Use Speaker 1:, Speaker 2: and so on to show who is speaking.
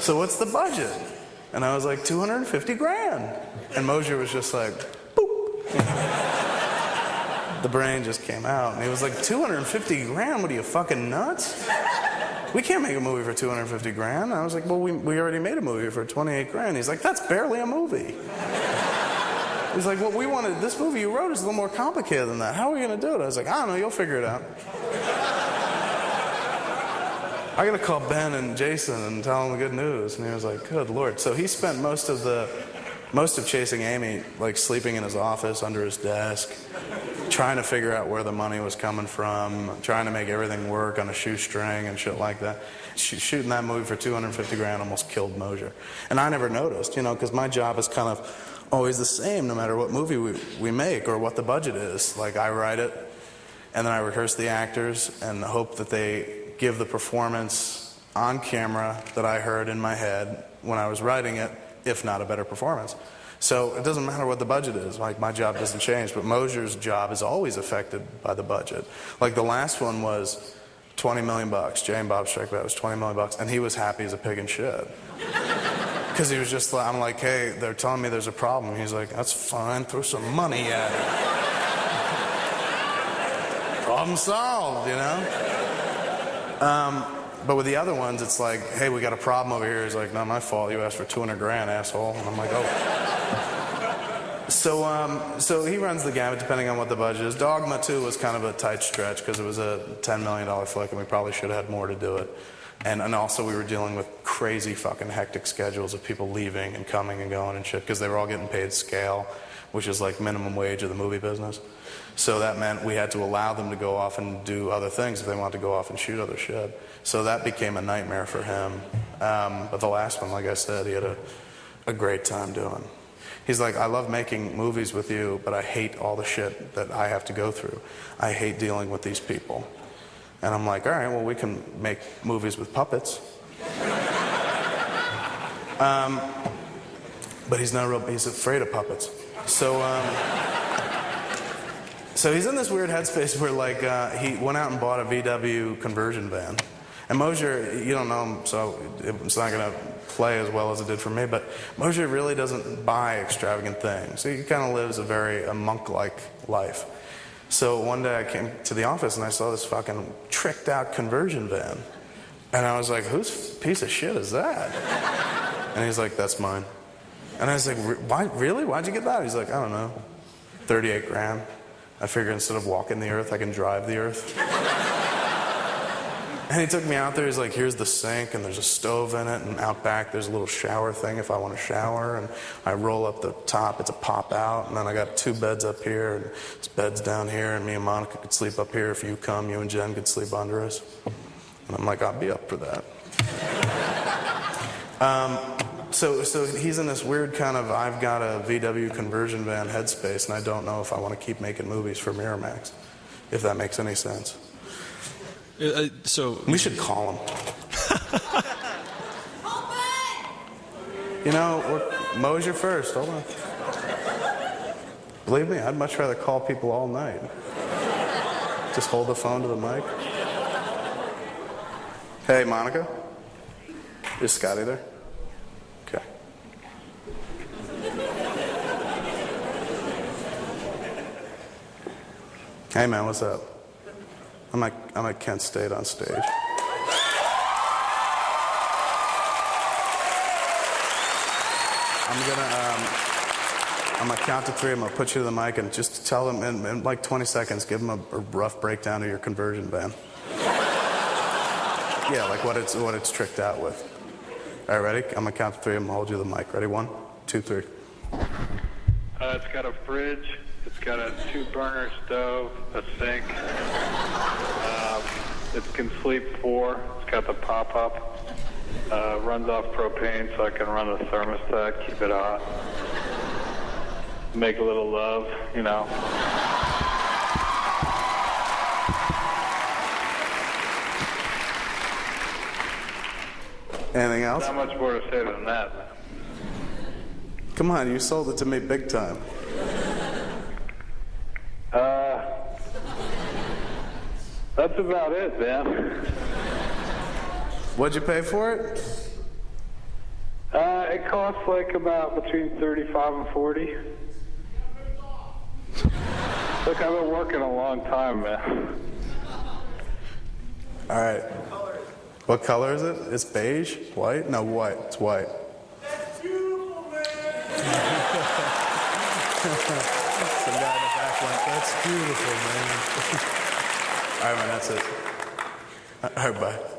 Speaker 1: So what's the budget? And I was like, 250 grand. And Mosier was just like, boop. The brain just came out. And he was like, 250 grand? What are you, fucking nuts? We can't make a movie for 250 grand. And I was like, well, we already made a movie for 28 grand. He's like, that's barely a movie. He's like, well, this movie you wrote is a little more complicated than that. How are we going to do it? I was like, I don't know, you'll figure it out. I got to call Ben and Jason and tell them the good news. And he was like, good Lord. So he spent most of Chasing Amy, like, sleeping in his office under his desk, trying to figure out where the money was coming from, trying to make everything work on a shoestring and shit like that. Shooting that movie for 250 grand almost killed Mosier. And I never noticed, because my job is kind of always the same no matter what movie we make or what the budget is. Like, I write it, and then I rehearse the actors and hope that they give the performance on camera that I heard in my head when I was writing it, if not a better performance. So it doesn't matter what the budget is. Like, my job doesn't change, but Mosier's job is always affected by the budget. Like, the last one was $20 million. Jay and Bob Strike Back was $20 million, and he was happy as a pig in shit. Because he was just like, I'm like, hey, they're telling me there's a problem. He's like, that's fine, throw some money at it. Problem solved, But with the other ones, it's like, hey, we got a problem over here. He's like, not my fault. You asked for 200 grand, asshole. And I'm like, oh. So he runs the gamut depending on what the budget is. Dogma 2 was kind of a tight stretch because it was a $10 million flick, and we probably should have had more to do it. And also we were dealing with crazy fucking hectic schedules of people leaving and coming and going and shit because they were all getting paid scale, which is like minimum wage of the movie business. So that meant we had to allow them to go off and do other things if they wanted to go off and shoot other shit. So that became a nightmare for him. But the last one, like I said, he had a great time doing. He's like, I love making movies with you, but I hate all the shit that I have to go through. I hate dealing with these people. And I'm like, all right, well, we can make movies with puppets. But he's afraid of puppets. So he's in this weird headspace where, like, he went out and bought a VW conversion van. And Mosier, you don't know him, so it's not going to play as well as it did for me, but Mosier really doesn't buy extravagant things. He kind of lives a monk-like life. So one day I came to the office and I saw this fucking tricked out conversion van. And I was like, whose piece of shit is that? And he's like, that's mine. And I was like, why, really? Why'd you get that? He's like, I don't know, 38 grand. I figure instead of walking the earth, I can drive the earth. And he took me out there. He's like, here's the sink, and there's a stove in it, and out back there's a little shower thing if I want to shower. And I roll up the top, it's a pop out, and then I got 2 beds up here, and this bed's down here, and me and Monica could sleep up here. If you come, you and Jen could sleep under us. And I'm like, I'll be up for that. So he's in this weird kind of, I've got a VW conversion van headspace, and I don't know if I want to keep making movies for Miramax, if that makes any sense.
Speaker 2: So
Speaker 1: we should call him. Mosier first. Hold on. Believe me, I'd much rather call people all night. Just hold the phone to the mic. Hey, Monica. Is Scotty there? Okay. Hey, man, what's up? I'm at Kent State on stage. I'm gonna count to 3. I'm gonna put you to the mic and just tell them in like 20 seconds. Give them a rough breakdown of your conversion van. Yeah, like what it's tricked out with. All right, ready? I'm gonna count to 3. I'm gonna hold you to the mic. Ready? 1, 2, 3.
Speaker 3: It's got a fridge. It's got a 2-burner stove, a sink. It can sleep 4. It's got the pop-up. Runs off propane, so I can run a thermostat, keep it hot. Make a little love,
Speaker 1: Anything else?
Speaker 3: Not much more to say than that, man.
Speaker 1: Come on, you sold it to me big time.
Speaker 3: That's about it, man.
Speaker 1: What'd you pay for it?
Speaker 3: it costs like about between 35 and 40. Look, I've been working a long time, man.
Speaker 1: All right. What color is it? It's beige? White? No, white. It's white.
Speaker 4: That's beautiful, man.
Speaker 1: Some guy in the back went, that's beautiful, man. All right, man, that's it. All right, bye.